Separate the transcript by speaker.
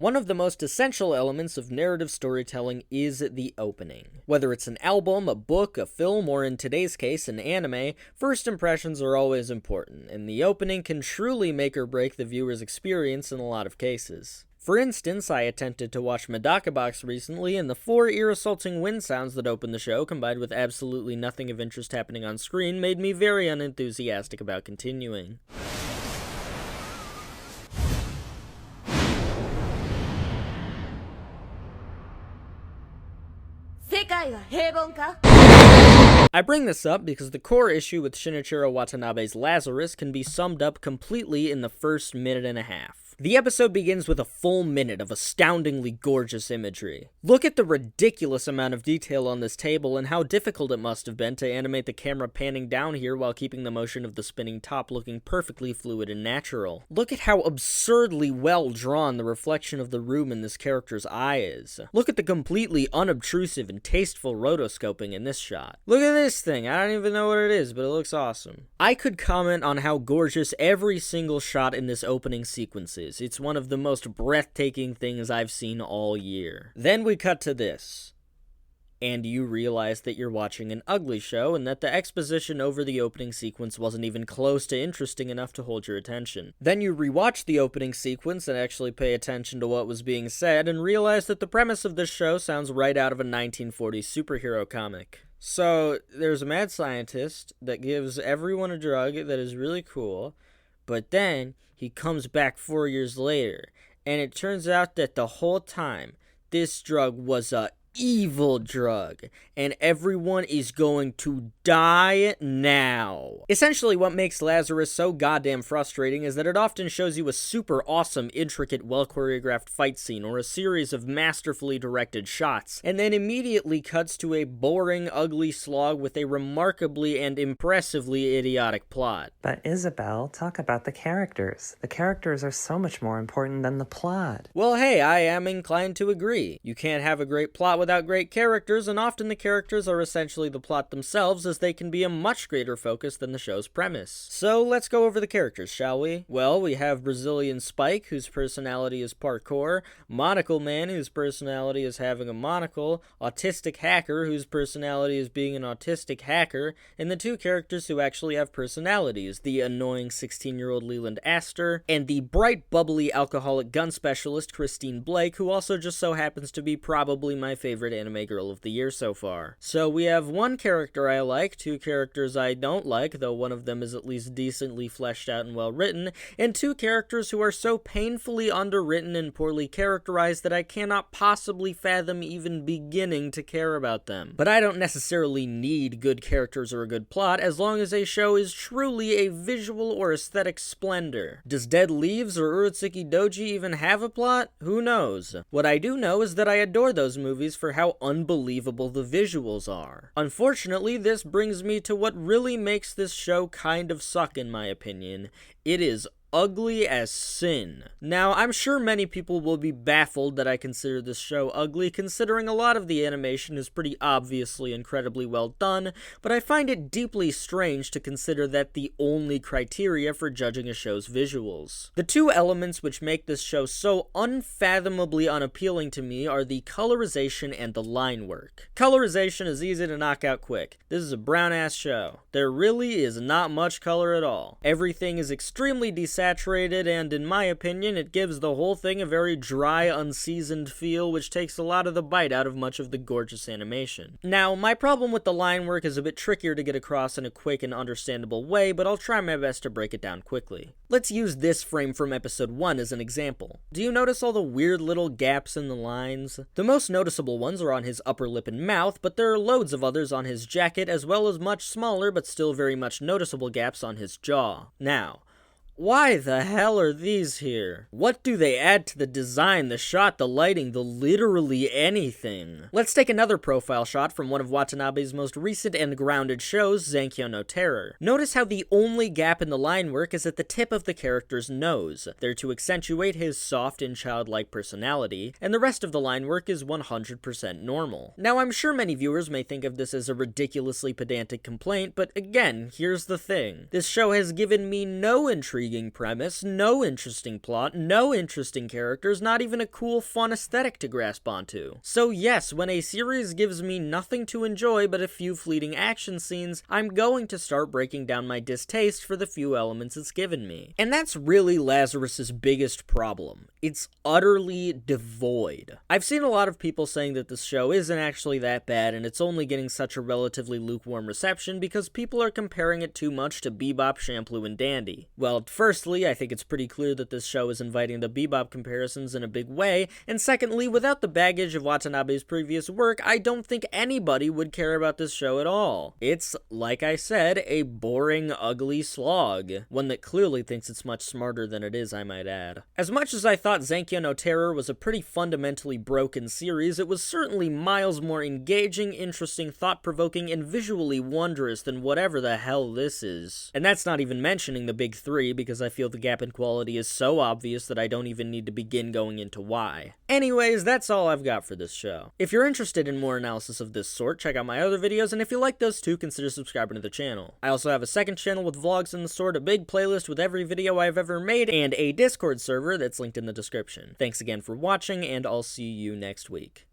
Speaker 1: One of the most essential elements of narrative storytelling is the opening. Whether it's an album, a book, a film, or in today's case, an anime, first impressions are always important, and the opening can truly make or break the viewer's experience in a lot of cases. For instance, I attempted to watch Medaka Box recently, and the 4 ear-assaulting wind sounds that open the show, combined with absolutely nothing of interest happening on screen, made me very unenthusiastic about continuing. I bring this up because the core issue with Shinichiro Watanabe's Lazarus can be summed up completely in the first minute and a half. The episode begins with a full minute of astoundingly gorgeous imagery. Look at the ridiculous amount of detail on this table and how difficult it must have been to animate the camera panning down here while keeping the motion of the spinning top looking perfectly fluid and natural. Look at how absurdly well drawn the reflection of the room in this character's eye is. Look at the completely unobtrusive and tasteful rotoscoping in this shot. Look at this thing, I don't even know what it is, but it looks awesome. I could comment on how gorgeous every single shot in this opening sequence is. It's one of the most breathtaking things I've seen all year. Then we cut to this, and you realize that you're watching an ugly show and that the exposition over the opening sequence wasn't even close to interesting enough to hold your attention. Then you rewatch the opening sequence and actually pay attention to what was being said and realize that the premise of this show sounds right out of a 1940s superhero comic. So, there's a mad scientist that gives everyone a drug that is really cool, but then he comes back 4 years later, and it turns out that the whole time, this drug was a evil drug, and everyone is going to die now. Essentially, what makes Lazarus so goddamn frustrating is that it often shows you a super awesome, intricate, well-choreographed fight scene or a series of masterfully directed shots, and then immediately cuts to a boring, ugly slog with a remarkably and impressively idiotic plot.
Speaker 2: But Isabelle, talk about the characters. The characters are so much more important than the plot.
Speaker 1: Well, hey, I am inclined to agree. You can't have a great plot without great characters, and often the characters are essentially the plot themselves, as they can be a much greater focus than the show's premise. So let's go over the characters, shall we? Well, we have Brazilian Spike, whose personality is parkour, Monocle Man, whose personality is having a monocle, Autistic Hacker, whose personality is being an autistic hacker, and the 2 characters who actually have personalities, the annoying 16-year-old Leland Astor, and the bright, bubbly, alcoholic gun specialist Christine Blake, who also just so happens to be probably my favorite anime girl of the year so far. So we have 1 character I like, 2 characters I don't like, though one of them is at least decently fleshed out and well written, and 2 characters who are so painfully underwritten and poorly characterized that I cannot possibly fathom even beginning to care about them. But I don't necessarily need good characters or a good plot, as long as a show is truly a visual or aesthetic splendor. Does Dead Leaves or Urotsuki Doji even have a plot? Who knows? What I do know is that I adore those movies for how unbelievable the visuals are. Unfortunately, this brings me to what really makes this show kind of suck in my opinion. It is ugly as sin. Now, I'm sure many people will be baffled that I consider this show ugly, considering a lot of the animation is pretty obviously incredibly well done, but I find it deeply strange to consider that the only criteria for judging a show's visuals. The 2 elements which make this show so unfathomably unappealing to me are the colorization and the line work. Colorization is easy to knock out quick. This is a brown-ass show. There really is not much color at all. Everything is extremely desaturated, and in my opinion, it gives the whole thing a very dry, unseasoned feel, which takes a lot of the bite out of much of the gorgeous animation. Now, my problem with the line work is a bit trickier to get across in a quick and understandable way, but I'll try my best to break it down quickly. Let's use this frame from episode 1 as an example. Do you notice all the weird little gaps in the lines? The most noticeable ones are on his upper lip and mouth, but there are loads of others on his jacket, as well as much smaller but still very much noticeable gaps on his jaw. Now, Why the hell are these here? What do they add to the design, the shot, the lighting, the literally anything? Let's take another profile shot from one of Watanabe's most recent and grounded shows, Zankyo no Terror. Notice how the only gap in the line work is at the tip of the character's nose. They're to accentuate his soft and childlike personality, and the rest of the line work is 100% normal. Now, I'm sure many viewers may think of this as a ridiculously pedantic complaint, but again, here's the thing. This show has given me no intrigue intriguing premise, no interesting plot, no interesting characters, not even a cool, fun aesthetic to grasp onto. So yes, when a series gives me nothing to enjoy but a few fleeting action scenes, I'm going to start breaking down my distaste for the few elements it's given me. And that's really Lazarus's biggest problem. It's utterly devoid. I've seen a lot of people saying that this show isn't actually that bad, and it's only getting such a relatively lukewarm reception because people are comparing it too much to Bebop, Shampoo, and Dandy. Well, firstly, I think it's pretty clear that this show is inviting the Bebop comparisons in a big way, and secondly, without the baggage of Watanabe's previous work, I don't think anybody would care about this show at all. It's, like I said, a boring, ugly slog. One that clearly thinks it's much smarter than it is, I might add. As much as I thought Zankia no Terror was a pretty fundamentally broken series, it was certainly miles more engaging, interesting, thought-provoking, and visually wondrous than whatever the hell this is. And that's not even mentioning the big three, because I feel the gap in quality is so obvious that I don't even need to begin going into why. Anyways, that's all I've got for this show. If you're interested in more analysis of this sort, check out my other videos, and if you like those too, consider subscribing to the channel. I also have a second channel with vlogs and the sort, a big playlist with every video I've ever made, and a Discord server that's linked in the description. Thanks again for watching, and I'll see you next week.